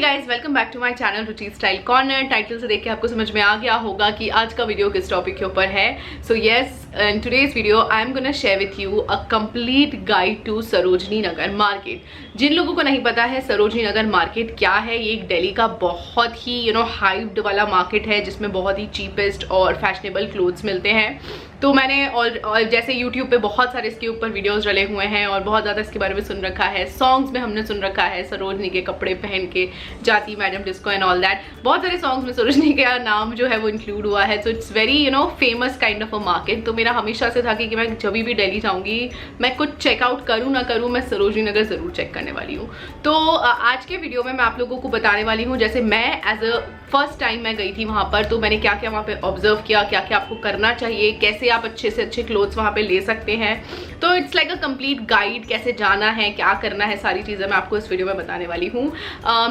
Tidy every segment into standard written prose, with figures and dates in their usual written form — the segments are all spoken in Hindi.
Guys welcome back to my channel Ruchi style corner. Title से देख के आपको समझ में आ गया होगा कि आज का वीडियो किस टॉपिक के ऊपर है। So yes, in today's video I am gonna share with you a complete guide to Sarojini Nagar market. जिन लोगों को नहीं पता है सरोजनी नगर मार्केट क्या है, ये एक दिल्ली का बहुत ही हाइप्ड वाला मार्केट है जिसमें बहुत ही चीपेस्ट और फैशनेबल क्लोथ्स मिलते हैं। तो मैंने और जैसे यूट्यूब पे बहुत सारे इसके ऊपर वीडियोस डले हुए हैं और बहुत ज़्यादा इसके बारे में सुन रखा है, सॉन्ग्स में हमने सुन रखा है सरोजनी के कपड़े पहन के जाती madam disco and all that. बहुत सारे सॉन्ग्स में सरोजनी का नाम जो है वो इंक्लूड हुआ है। So it's very famous kind of a market. तो मेरा हमेशा से था कि मैं जब भी दिल्ली जाऊँगी, मैं कुछ चेकआउट करूँ ना करूँ, मैं सरोजनी नगर ज़रूर चेक करने वाली हूँ। तो आज के वीडियो में मैं आप लोगों को बताने वाली हूँ, जैसे मैं एज अ फर्स्ट टाइम मैं गई थी वहाँ पर, तो मैंने क्या क्या वहाँ पे ऑब्जर्व किया, क्या क्या आपको करना चाहिए, कैसे आप अच्छे से अच्छे क्लोथ्स वहाँ पे ले सकते हैं। तो it's like a complete guide, कैसे जाना है, क्या करना है, सारी चीज़ें मैं आपको इस वीडियो में बताने वाली हूँ।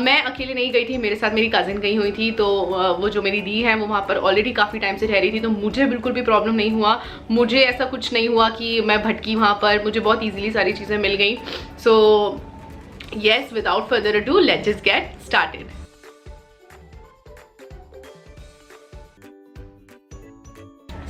मैं अकेले नहीं गई थी, मेरे साथ मेरी कज़िन गई हुई थी। तो वो जो मेरी दी है वो वहाँ पर ऑलरेडी काफ़ी टाइम से रह रही थी, तो मुझे बिल्कुल भी प्रॉब्लम नहीं हुआ। मुझे ऐसा कुछ नहीं हुआ कि मैं भटकी वहाँ पर, मुझे बहुत ईजिली सारी चीज़ें मिल गई। So yes, without further ado let's just get started.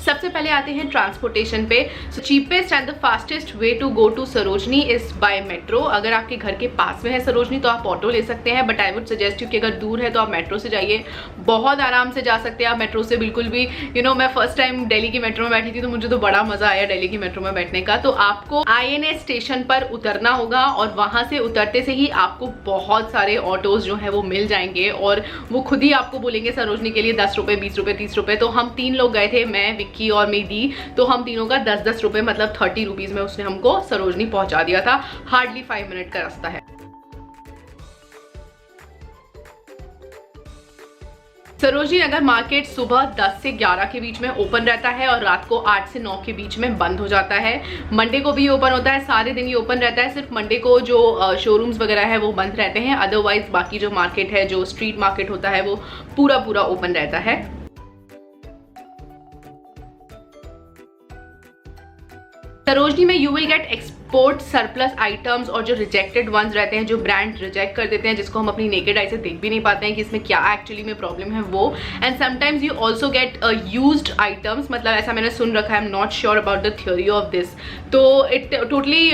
सबसे पहले आते हैं ट्रांसपोर्टेशन पे। So cheapest and the fastest way to go to Sarojini is by metro. अगर आपके घर के पास में है सरोजनी तो आप ऑटो ले सकते हैं, but I would suggest you कि अगर दूर है तो आप मेट्रो से जाइए। बहुत आराम से जा सकते हैं आप मेट्रो से, बिल्कुल भी मैं फर्स्ट टाइम दिल्ली की मेट्रो में बैठी थी तो मुझे तो बड़ा मजा आया दिल्ली की मेट्रो में बैठने का। तो आपको INA स्टेशन पर उतरना होगा और वहां से उतरते से ही आपको बहुत सारे ऑटोज जो है वो मिल जाएंगे और वो खुद ही आपको बोलेंगे सरोजनी के लिए 10 रुपये, 20 रुपये, 30 रुपये। तो हम 3 लोग गए थे, मैं, विक्की और मेरी दी, तो हम तीनों का 10-10 रुपए मतलब 30 रुपीज में उसने हमको सरोजनी पहुंचा दिया था। हार्डली 5 मिनट का रास्ता है। सरोजनी नगर मार्केट सुबह 10 से 11 के बीच में ओपन रहता है और रात को 8 से 9 के बीच में बंद हो जाता है। मंडे को भी ओपन होता है, सारे दिन ही ओपन रहता है। सिर्फ मंडे को जो शोरूम्स वगैरह है वो बंद रहते हैं, अदरवाइज बाकी जो मार्केट है, जो स्ट्रीट मार्केट होता है, वो पूरा ओपन रहता है। सरोजनी में you will get export surplus items और जो रिजेक्टेड वंस रहते हैं, जो ब्रांड रिजेक्ट कर देते हैं, जिसको हम अपनी नेकेड आई से देख भी नहीं पाते हैं कि इसमें क्या एक्चुअली में प्रॉब्लम है वो। And sometimes you also get used items, मतलब ऐसा मैंने सुन रखा है, I am not sure about the theory of this. तो इट टोटली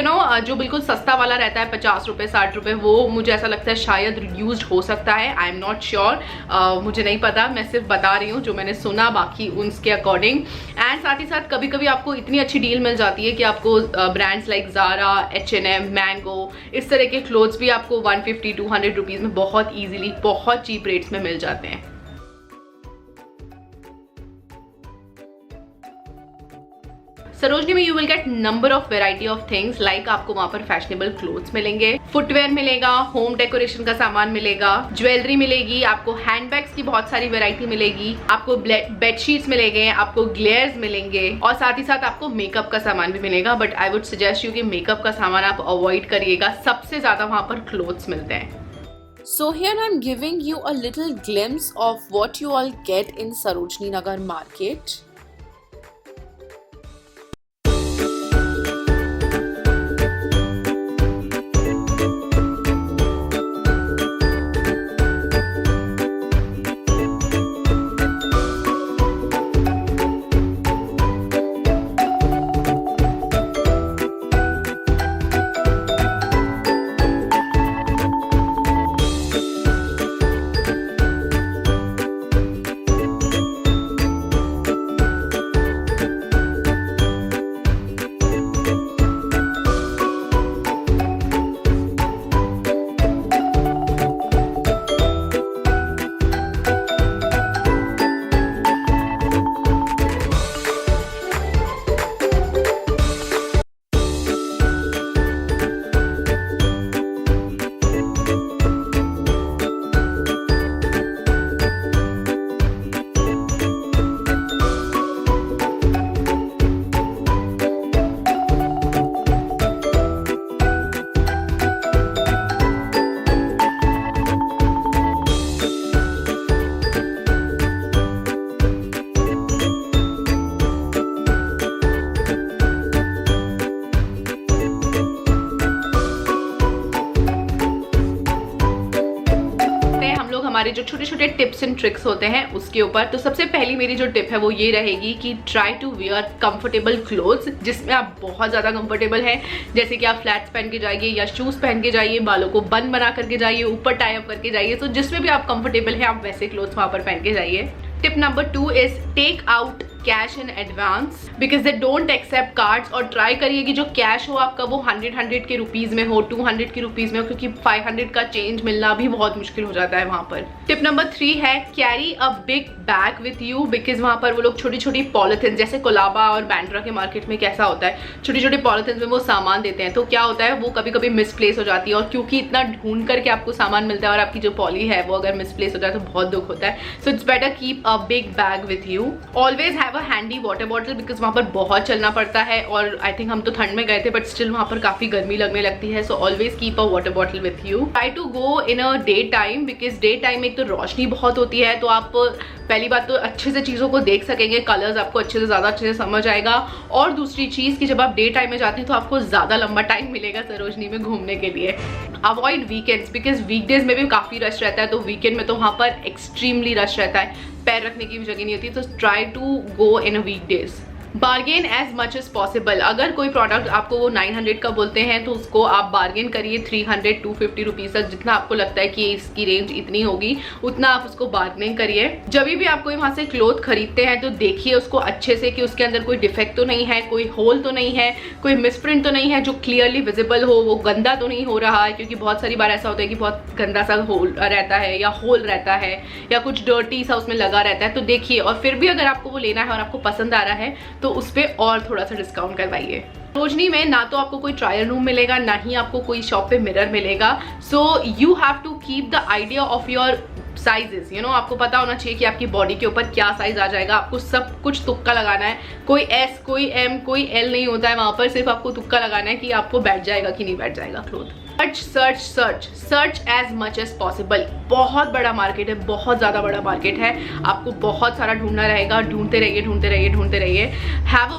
जो बिल्कुल सस्ता वाला रहता है 50 रुपये, 60 रुपये, वो मुझे ऐसा लगता है शायद यूज्ड हो सकता है। आई एम नॉट श्योर, मुझे नहीं पता, मैं सिर्फ बता रही हूँ जो मैंने सुना, बाकी उसके अकॉर्डिंग। एंड साथ ही साथ कभी कभी आपको इतनी अच्छी डील मिल जाती है कि आपको brands like Zaara, H&M, mango, इस तरह के क्लोथ्स भी आपको 150-200 रुपीज़ में बहुत ईजिली, बहुत चीप रेट्स में मिल जाते हैं। सरोजनी में you will get number of variety of things, like आपको वहां पर फैशनेबल क्लोथ्स मिलेंगे, फुटवेयर मिलेगा, होम डेकोरेशन का सामान मिलेगा, ज्वेलरी मिलेगी, आपको हैंडबैग्स की बहुत सारी वेराइटी मिलेगी, आपको बेडशीट्स मिलेंगे, आपको ग्लेयर्स मिलेंगे और साथ ही साथ आपको मेकअप का सामान भी मिलेगा। But I would suggest you कि मेकअप का सामान आप अवॉइड करिएगा, सबसे ज्यादा वहां पर क्लोथ्स मिलते हैं। So here I'm giving you a little glimpse of what you all get in Sarojini Nagar market. हमारे जो छोटे छोटे टिप्स एंड ट्रिक्स होते हैं उसके ऊपर। तो सबसे पहली मेरी जो टिप है वो ये रहेगी कि try to wear comfortable clothes, जिसमें आप बहुत ज़्यादा कंफर्टेबल हैं। जैसे कि आप फ्लैट्स पहन के जाइए या शूज़ पहन के जाइए, बालों को बन बना करके जाइए, ऊपर टाई अप करके जाइए। तो जिसमें भी आप कंफर्टेबल हैं आप वैसे क्लोथ्स वहाँ पर पहन के जाइए। Tip number 2 is take out cash in advance because they don't accept cards. और ट्राई करिए कि जो कैश हो आपका वो 100 के रुपीज़ में हो, 200 के रुपीज़ में हो, क्योंकि 500 का चेंज मिलना भी बहुत मुश्किल हो जाता है वहाँ पर। टिप नंबर 3 है carry a big bag with you because वहाँ पर वो लोग छोटी छोटी पॉलिथिन, जैसे कोलाबा और बैंड्रा के मार्केट में कैसा होता है, छोटी छोटी पॉलिथिन में वो सामान देते हैं। तो क्या होता है वो कभी कभी मिसप्लेस हो जाती है, और क्योंकि इतना ढूंढ करके आपको सामान मिलता है और आपकी जो पॉली है वो अगर मिसप्लेस हो जाए तो बहुत दुख होता है। So it's better keep a big bag with you. Always have a handy water bottle because वहाँ पर बहुत चलना पड़ता है, और आई थिंक हम तो ठंड में गए थे बट स्टिल वहाँ पर काफ़ी गर्मी लगने लगती है। So always keep a water bottle with you. Try to go in a day time because day time में एक तो रोशनी बहुत होती है, तो आप पहली बात तो अच्छे से चीज़ों को देख सकेंगे, कलर्स आपको अच्छे से ज़्यादा अच्छे से समझ आएगा। और दूसरी चीज़ कि जब आप डे टाइम में जाते हैं तो आपको ज़्यादा लंबा टाइम मिलेगा सरोजनी में घूमने के लिए। अवॉइड वीकेंड्स बिकॉज वीकडेज में भी काफ़ी रश रहता है, तो वीकेंड में तो वहाँ पर एक्सट्रीमली रश रहता है, पैर रखने की भी जगह नहीं होती। तो try to go in a weekdays. Bargain as much as possible. अगर कोई प्रोडक्ट आपको वो 900 का बोलते हैं तो उसको आप बार्गेन करिए 300 250 रुपीज़ तक, जितना आपको लगता है कि इसकी रेंज इतनी होगी उतना आप उसको बार्गेनिंग करिए। जब भी आप कोई वहाँ से क्लोथ खरीदते हैं तो देखिए उसको अच्छे से कि उसके अंदर कोई डिफेक्ट तो नहीं है, कोई होल तो नहीं है, कोई मिसप्रिंट तो नहीं है जो क्लियरली विजिबल हो, वो गंदा तो नहीं हो रहा है, क्योंकि बहुत सारी बार ऐसा होता है कि बहुत गंदा सा होल रहता है या होल रहता है या कुछ डर्टी सा उसमें लगा रहता है। तो देखिए, और फिर भी अगर आपको वो लेना है और आपको पसंद आ रहा है तो उस पर और थोड़ा सा डिस्काउंट करवाइए। सरोजनी में ना तो आपको कोई ट्रायल रूम मिलेगा, ना ही आपको कोई शॉप पे मिरर मिलेगा। So you have to keep the idea of your sizes, you know, आपको पता होना चाहिए कि आपकी बॉडी के ऊपर क्या साइज आ जाएगा। आपको सब कुछ तुक्का लगाना है, कोई एस, कोई एम, कोई एल नहीं होता है वहाँ पर, सिर्फ आपको तुक्का लगाना है कि आपको बैठ जाएगा कि नहीं बैठ जाएगा cloth. Search as much as possible. बहुत बड़ा मार्केट है, बहुत ज़्यादा बड़ा मार्केट है, आपको बहुत सारा ढूंढना रहेगा। ढूंढते रहिए। हैव अ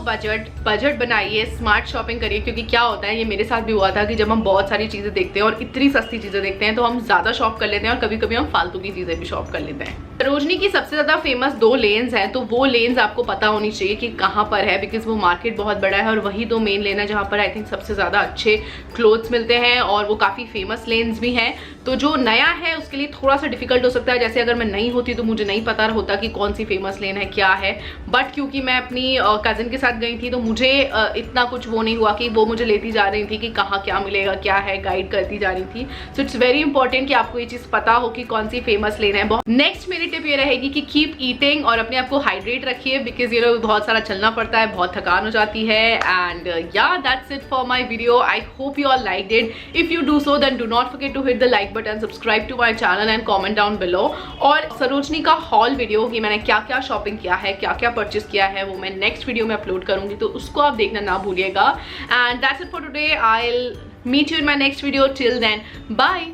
बजट बनाइए, स्मार्ट शॉपिंग करिए, क्योंकि क्या होता है, ये मेरे साथ भी हुआ था कि जब हम बहुत सारी चीज़ें देखते हैं और इतनी सस्ती चीज़ें देखते हैं तो हम ज़्यादा शॉप कर लेते हैं और कभी कभी हम फालतू की चीज़ें भी शॉप कर लेते हैं। सरोजनी की सबसे ज़्यादा फेमस 2 लेन्स हैं, तो वो लेन्स आपको पता होनी चाहिए कि कहाँ पर है, बिकॉज वो मार्केट बहुत बड़ा है और वही 2 मेन लेन है जहाँ पर आई थिंक सबसे ज़्यादा अच्छे क्लोथ्स मिलते हैं, और वो काफ़ी फेमस लेन्स भी हैं। तो जो नया है उसके लिए थोड़ा सा डिफिकल्ट हो सकता है, जैसे अगर मैं नई होती तो मुझे नहीं पता होता कि कौन सी फेमस लेन है, क्या है। बट क्योंकि मैं अपनी कज़न के साथ गई थी तो मुझे इतना कुछ वो नहीं हुआ कि वो मुझे लेती जा रही थी कि कहाँ क्या मिलेगा, क्या है, गाइड करती जा रही थी। सो इट्स वेरी इंपॉर्टेंट कि आपको ये चीज़ पता हो कि कौन सी फेमस लेन है। नेक्स्ट मेरी टिप ये रहेगी कि कीप ईटिंग और अपने आप को हाइड्रेट रखिए, बिकॉज ये बहुत सारा चलना पड़ता है, बहुत थकान हो जाती है। And yeah that's it for my video. I hope you all liked it. If you do so then do not forget to hit the like button, subscribe to my channel and comment down below. और सरोजनी का हॉल वीडियो कि मैंने क्या क्या शॉपिंग किया है, क्या क्या परचेज किया है, वो मैं नेक्स्ट वीडियो में अपलोड करूंगी, तो उसको आप देखना ना भूलिएगा। And that's it for today. I will meet you in my next video. Till then, bye.